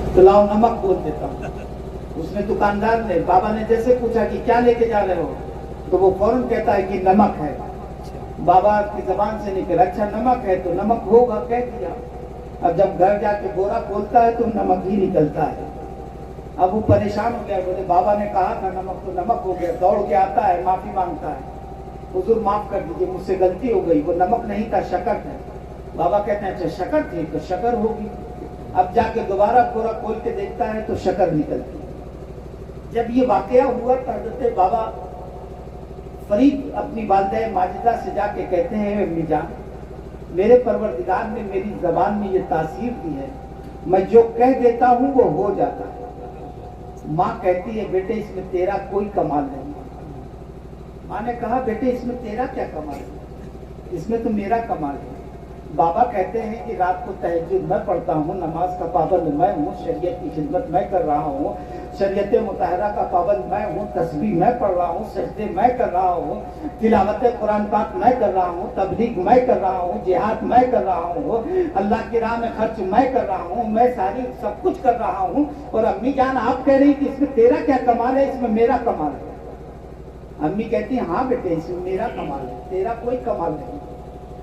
तो लाओ नमक बोल देता हूँ। उसने दुकानदार ने, बाबा ने जैसे पूछा कि क्या लेके जा रहे हो, तो वो फौरन कहता है कि नमक है। बाबा की जबान से निकला, अच्छा नमक है तो नमक होगा, कह दिया। अब जब घर जाके बोरा खोलता है तो नमक ही निकलता है। अब वो परेशान हो गया, बोले बाबा ने कहा था नमक, तो नमक हो गया। दौड़ के आता है, माफी मांगता है, हुजूर माफ कर दीजिए, मुझसे गलती हो गई, वो नमक नहीं था, शक्कर था। बाबा कहते हैं अच्छा शक्कर थी तो शक्कर होगी। अब जाके दोबारा बोरा खोल के देखता है तो शक्कर निकलती। जब ये वाकया हुआ तो हज़रत बाबा फरीद अपनी वालिदा माजिदा से जाके कहते हैं, अम्मी जान, मेरे परवरदिगार ने मेरी जबान में ये तासीर दी है, मैं जो कह देता हूँ वो हो जाता है। माँ कहती है बेटे इसमें तेरा कोई कमाल नहीं। माँ ने कहा बेटे इसमें तेरा क्या कमाल है, इसमें तो मेरा कमाल है। बाबा कहते हैं कि रात को तहज्जुद मैं पढ़ता हूँ, नमाज का पाबंद मैं हूँ, शरीयत की खिदमत मैं कर रहा हूँ, शरीयत मुतहरा का पाबंद मैं हूँ, तस्बीह मैं पढ़ रहा हूँ, सजदे मैं कर रहा हूँ, तिलावत कुरान पाक मैं कर रहा हूँ, तबलीग मैं कर रहा हूँ, जिहाद मैं कर रहा हूँ, अल्लाह की राह में खर्च मैं कर रहा हूँ, मैं सारी सब कुछ कर रहा हूँ। और अम्मी जान आप कह रही कि इसमें तेरा क्या कमाल है, इसमें मेरा कमाल है। अम्मी कहती है हाँ बेटे इसमें मेरा कमाल है, तेरा कोई कमाल नहीं।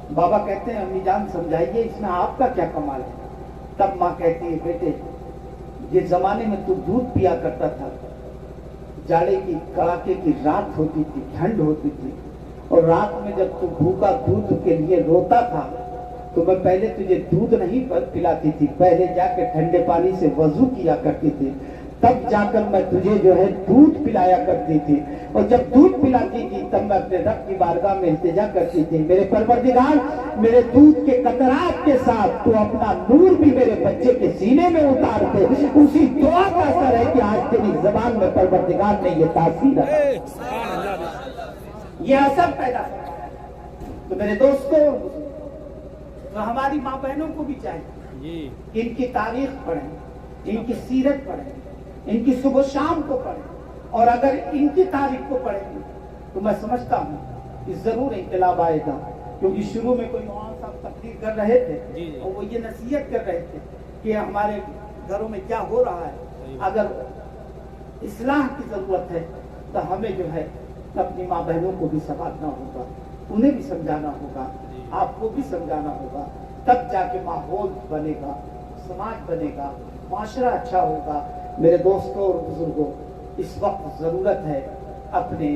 बाबा कहते हैं अम्मी जान समझाइए इसमें आपका क्या कमाल है। तब माँ कहती है बेटे ये जमाने में तू दूध पिया करता था, जाड़े की कड़ाके की रात होती थी, ठंड होती थी, और रात में जब तू भूखा दूध के लिए रोता था तो मैं पहले तुझे दूध नहीं पिलाती थी, पहले जाके ठंडे पानी से वजू किया करती थी, तब जाकर मैं तुझे जो है दूध पिलाया करती थी। और जब दूध पिलाती थी तब मैं अपने रब की बारगाह में इल्तिजा करती थी, मेरे परवरदिगार मेरे दूध के कतरात के साथ तो अपना नूर भी मेरे बच्चे के सीने में उतार दे। उसी दुआ का असर है कि आज तेरी जबान में परवरदिगार ने ये तासीर है, ये असर पैदा। तो मेरे दोस्तों, तो हमारी माँ बहनों को भी चाहिए इनकी तारीख पढ़ें, इनकी सीरत पढ़ें, इनकी सुबह शाम को पढ़ें, और अगर इनकी तारीख को पढ़ेंगे तो मैं समझता हूँ कि जरूर इनकलाब आएगा। क्योंकि शुरू में कोई मौलाना साहब तकरीर कर रहे थे और वो ये नसीहत कर रहे थे कि हमारे घरों में क्या हो रहा है, अगर इस्लाह की जरूरत है तो हमें जो है अपनी माँ बहनों को भी संभालना होगा, उन्हें भी समझाना होगा, आपको भी समझाना होगा, तब जाके माहौल बनेगा, समाज बनेगा, माशरा अच्छा होगा। मेरे दोस्तों और बुजुर्गों, इस वक्त जरूरत है अपने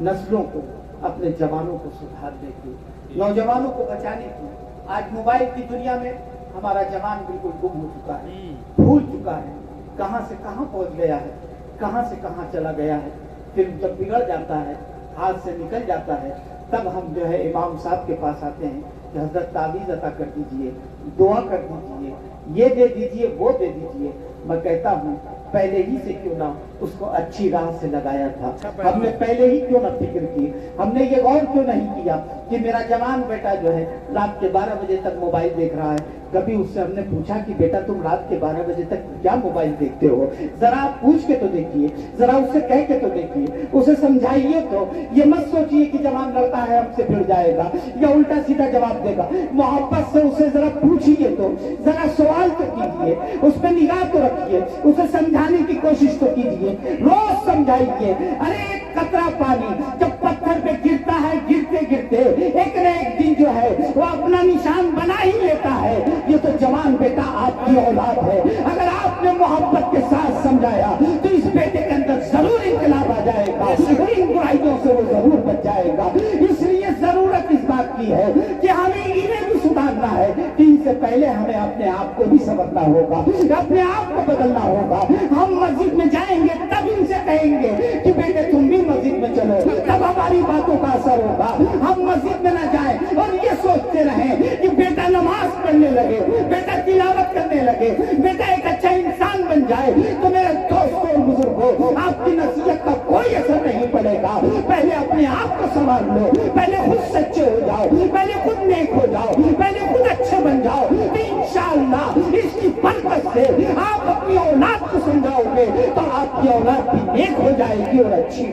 नस्लों को, अपने जवानों को सुधारने की, नौजवानों को बचाने की। आज मोबाइल की दुनिया में हमारा जवान बिल्कुल गुम हो चुका है, भूल चुका है, कहां से कहां पहुंच गया है, कहां से कहां चला गया है। फिर जब बिगड़ जाता है, हाथ से निकल जाता है, तब हम जो है इमाम साहब के पास आते हैं कि हजरत तावीज़ अता कर दीजिए, दुआ कर दीजिए, ये दे दीजिए, वो दे दीजिए। मैं कहता हूँ पहले ही से क्यों ना उसको अच्छी राह से लगाया था, हमने पहले ही क्यों ना फिक्र की, हमने ये गौर क्यों नहीं किया कि मेरा जवान बेटा जो है रात के 12 बजे तक मोबाइल देख रहा है। कभी उससे हमने पूछा कि बेटा तुम रात के 12 बजे तक क्या मोबाइल देखते हो, जरा आप पूछ के तो देखिए, जरा उससे कह के तो देखिए, उसे समझाइए तो। ये मत सोचिए कि जवान लड़का है हमसे भिड़ जाएगा या उल्टा सीधा जवाब देगा। मोहब्बत से उसे जरा पूछिए तो, जरा सवाल तो कीजिए, उस पर निगाह तो रखिए, उसे समझाने की कोशिश तो कीजिए, रोज समझाइए। अरे एक कतरा पानी जब पत्थर पे गिरता है, गिरते गिरते एक न एक दिन जो है वो अपना निशान बना ही लेता है। ये तो जवान बेटा आपकी औलाद है, अगर आपने मोहब्बत के साथ समझाया तो इस बेटे के अंदर जरूर इनकलाब आ जाएगा, इन बुराइयों से वो जरूर बच जाएगा। इसलिए जरूरत इस बात की है कि हमें इन्हें भी सुधारना है कि इनसे पहले हमें अपने आप को भी समझना होगा, अपने आप को बदलना होगा। हम मस्जिद में जाएंगे तब इनसे कहेंगे कि बेटे तुम भी मस्जिद में चलो, तब हमारी बातों का असर होगा। हम मस्जिद में न जाएं और ये सोचते रहें कि बेटा नमाज पढ़ने लगे, बेटा तिलावत करने लगे, बेटा एक अच्छा इंसान बन जाए, तो मेरे दोस्तों और बुजुर्गों, आपकी नसीहत का कोई असर नहीं पड़ेगा। पहले अपने आप को संभाल लो, पहले खुद सच्चे हो जाओ, पहले खुद नेक हो जाओ, पहले खुद अच्छे बन जाओ, तो इंशाअल्लाह इसकी बरकत से आप अपनी औलाद को समझाओगे तो आपकी औलाद भी नेक हो जाएगी और अच्छी।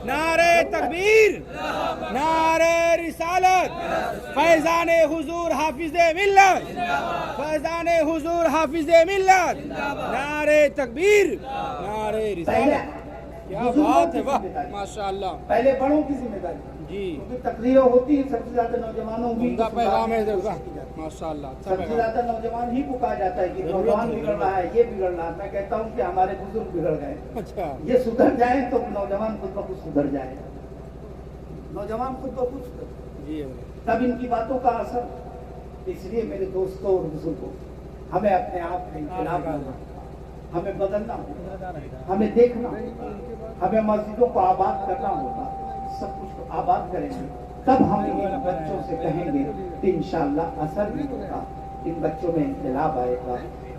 नारे तकबीर, नारे रिसालत, फैजान हुजूर हाफिज मिल्लत, फैजान हुजूर हाफिज मिल्लत, नारे तकबीर, नारे रिसालत। क्या बात है, वाह माशाअल्लाह। पहले बड़ों की जिम्मेदारी जी, क्योंकि तकरीरें होती है, सबसे ज्यादा नौजवानों की उनका पैगाम है, वाह माशाअल्लाह। सबसे ज्यादा नौजवान ही को कहा जाता है कि नौजवान बिगड़ रहा है, ये बिगड़ रहा है। मैं कहता हूँ कि हमारे बुजुर्ग बिगड़ गए, अच्छा, ये सुधर जाए तो नौजवान खुद ब खुद सुधर जाए, नौजवान खुद ब खुद सुधर जी, तब इनकी बातों का असर। इसलिए मेरे दोस्तों और बुजुर्गों, हमें अपने आप में इनकलाब करना, हमें बदलना होगा, हमें देखना होगा, हमें मस्जिदों को आबाद करना होगा, सब कुछ को आबाद करेंगे तब हम इन बच्चों से कहेंगे कि इंशाअल्लाह असर भी होगा, इन बच्चों में इनकलाब आएगा।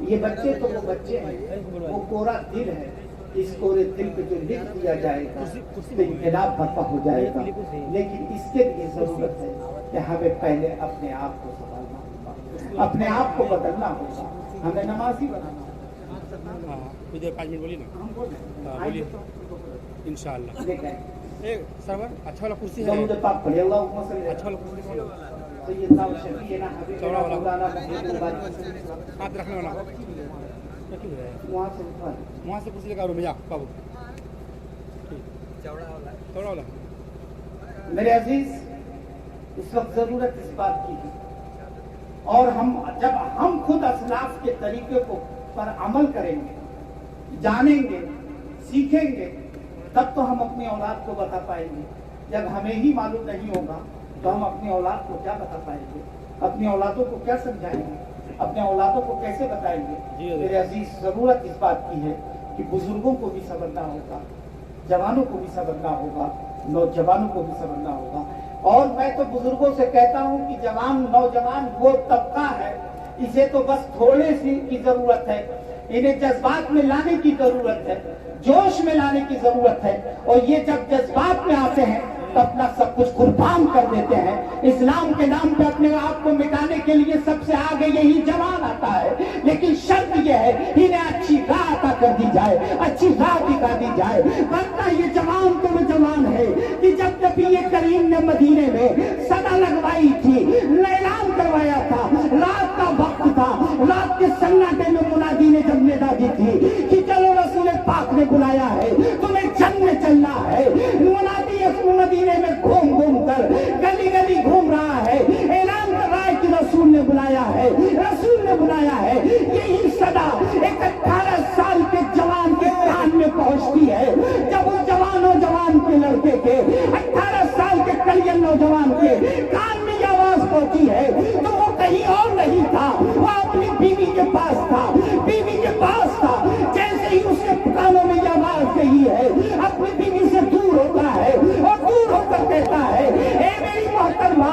ये बच्चे तो वो बच्चे हैं, वो कोरा दिल है, इस कोरे दिल पे जो लिख दिया जाएगा तो इनकलाब बर्पा हो जाएगा। लेकिन इसके लिए जरूरत है कि हमें पहले अपने आप को संभालना होगा, अपने आप को बदलना होगा, हमें नमाजी बनाना होगा। इधर 5 मिनट बोलिए ना, हम बोले बोलिए इंशाअल्लाह। एक सरवर अच्छा वाला कुर्सी है, दरूद पाक पढ़े, अल्लाहुम्मा सल्ली अच्छा वाला कुर्सी कौन है? सय्यदना व शफीना हबीबना मौलाना मुहम्मद हाथ रखने वाला क्या क्यों है? वहाँ से उठा वहाँ से कुर्सी लेकर आओ भैया बाबू, चौड़ा वाला। मेरे अजीज, इस वक्त जरूरत इस बात की है, और जब हम खुद असलाफ के तरीके को पर अमल करेंगे, जानेंगे, सीखेंगे, तब तो हम अपनी औलाद को बता पाएंगे। जब हमें ही मालूम नहीं होगा तो हम अपनी औलाद को क्या बता पाएंगे, अपनी औलादों को क्या समझाएंगे, अपने औलादों को कैसे बताएंगे। मेरे अजीज, जरूरत इस बात की है कि बुजुर्गों को भी समझना होगा, जवानों को भी समझना होगा, नौजवानों को भी समझना होगा। और मैं तो बुजुर्गों से कहता हूँ कि जवान नौजवान वो तबका है, इसे तो बस थोड़े सी की जरूरत है, इन्हें जज्बात में लाने की जरूरत है, जोश में लाने की जरूरत है। और ये जब जज्बात में आते हैं तो अपना सब कुछ कुर्बान कर देते हैं। इस्लाम के नाम पे अपने आप को मिटाने के लिए सबसे आगे यही जवान आता है, लेकिन शर्त यह है इन्हें अच्छी राह अता कर दी जाए, अच्छी राह दिखा दी जाए। वरना ये जवान तो वो जवान है कि जब नबी करीम ने मदीने में सदा लगवाई थी, ऐलान करवाया था, रात का वक्त था, रात के सन्नाटे में मुनादी ने जब निदा दी थी कि चलो रसूल पाक ने बुलाया है, तुम्हें जन्नत चलना है। मुनादी मदीने में घूम घूम कर गली गली घूम रहा है, ऐलान कर रहा है कि रसूल ने बुलाया है, रसूल ने बुलाया है। यही सदा एक 18 साल के जवान के कान में पहुंचती है। जब वो जवान के लड़के के 18 साल के कलियन नौजवान के कान में ये आवाज पहुंची है तो वो कहीं और नहीं था, वो अपनी बीवी के पास था, बीवी के पास था। जैसे ही उसके कानों में ये आवाज गई है, अपनी बीवी से दूर होता है और दूर होकर कहता है, ए मेरी मोहतरमा,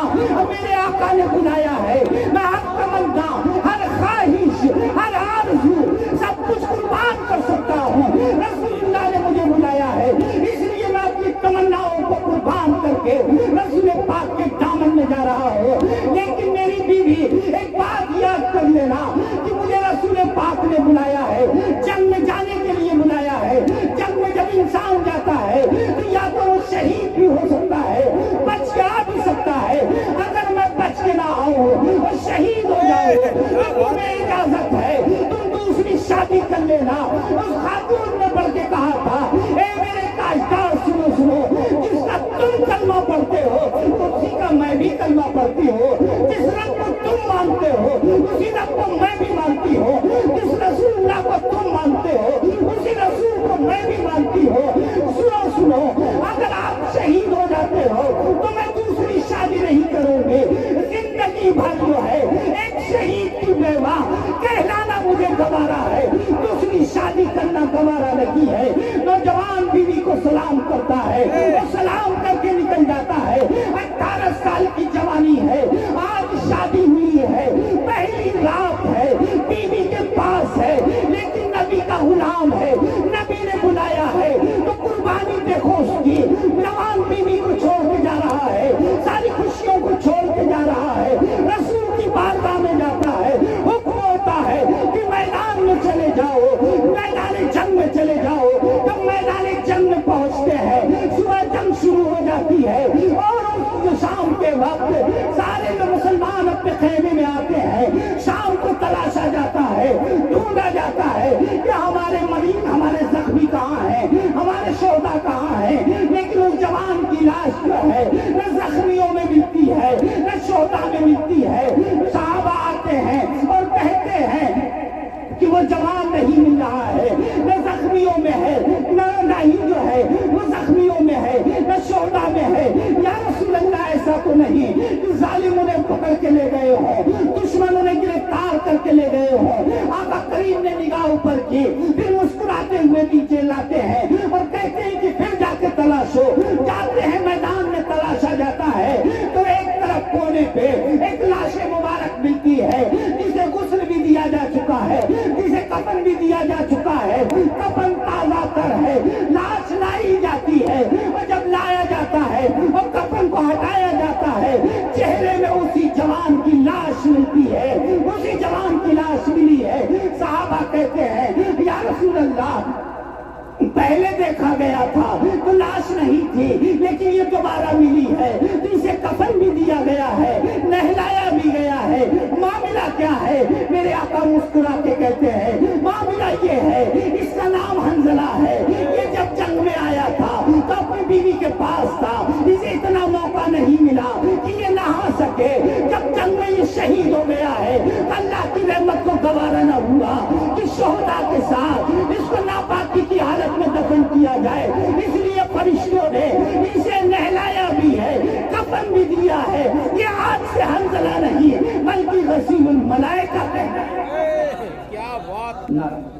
मेरे आका ने बुलाया है, मैं हर तमन्ना, हर ख्वाहिश, हर आरज़ू सब कुछ कुर्बान कर सकता हूँ। रसूलुल्लाह ने मुझे बुलाया है, इसलिए मैं अपनी तमन्नाओं को कुर्बान करके रसूल पाक के दामन में जा रहा हूँ। लेकिन मेरी बीवी, एक बात याद कर लेना कि मुझे रसूल पाक ने बुलाया है, जंग में जाने के लिए बुलाया है। जंग में जब इंसान जाता है तो या तो वो शहीद भी हो सकता है, बच के आ भी सकता है। अगर मैं बच के ना आऊँ और शहीद हो जाऊँ तो तुम्हें इजाजत है, तुम दूसरी शादी कर लेना। उस खातून ने बढ़ के कहा था, ए मेरे काश्तार सुनो सुनो, जिसका तुम कलमा पढ़ते हो उसी का मैं भी कलमा पढ़ती हूँ। जिस रब को तुम मानते हो उसी रब को मैं भी मानती हूँ। जिस रसूलुल्लाह को तुम मानते हो उसी रसूल को मैं भी मानती हूँ। सुनो सुनो, अगर आप शहीद हो जाते हो तो मैं दूसरी शादी नहीं करूंगी। जिंदगी भर जो है एक शहीद की बेवा कहलाना मुझे गवारा है, दूसरी शादी करना गवारा नहीं है। नौजवान बीवी को सलाम करता है, वो सलाम करके निकल जाता है। 18 साल की जवानी है, आज शादी हुई है, पहली रात है, बीवी के पास है, लेकिन नबी का गुलाम है, नबी ने बुलाया है तो कुर्बानी देखो उसकी। जवान बीवी को छोड़ के जा रहा है, सारी खुशियों को छोड़ के जा रहा है, रसूल की बारगाह में जाता है। हुक्म होता है कि मैदान में चले जाओ, मैदान जंग में चले जाओ। जब मैदान जंग में पहुंचते हैं, सुबह जंग وہ جوان نہیں مل رہا ہے، نہ زخمیوں میں ہے، نہ ہی جو ہے وہ زخمیوں میں ہے، نہ شہداء میں ہے۔ یا رسول اللہ ایسا تو نہیں کہ ظالموں نے پکڑ کے لے گئے ہوں، دشمنوں نے گرفتار کر کے لے گئے ہوں۔ آقا کریم نے نگاہ اوپر کی، پھر مسکراتے ہوئے نیچے لاتے ہیں اور کہتے ہیں کہ پھر جا کے تلاشو۔ جاتے ہیں میدان میں، تلاشا جاتا ہے تو ایک طرف کونے پہ ایک لاش مبارک ملتی ہے، جسے غسل بھی دیا جا چکا ہے، جسے کفن بھی دیا جا چکا ہے، کفن تازہ تر ہے، لاش لائی جاتی ہے اور جب لایا جاتا ہے اور کفن کو ہٹایا جاتا ہے، چہرے میں اسی جوان کی لاش ملتی ہے، اسی جوان کی لاش ملی ہے۔ صحابہ کہتے ہیں یا رسول اللہ پہلے دیکھا گیا تھا تو لاش نہیں تھی، لیکن یہ دوبارہ ملی ہے تو اسے کفن بھی دیا گیا ہے، نہلایا بھی گیا ہے، معاملہ کیا ہے؟ میرے آقا مسکرا کے کہتے ہیں معاملہ یہ ہے، اس کا نام حنظلہ ہے، یہ جب جنگ میں آیا تھا تو اپنی بیوی کے پاس تھا، اسے اتنا موقع نہیں ملا کہ یہ نہا سکے، جب جنگ میں یہ شہید ہو گیا ہے اللہ کی رحمت کو گوارا نہ ہوا کہ شہداء کے ساتھ اس کو ناپاکی کی حالت میں دفن کیا جائے، اس لیے فرشتوں نے اسے نہلایا بھی ہے، کفن بھی دیا ہے۔ یہ آج سے حنظلہ نہیں بلکہ غسیل الملائکہ کہتا ہے۔ کیا بات! نعرہ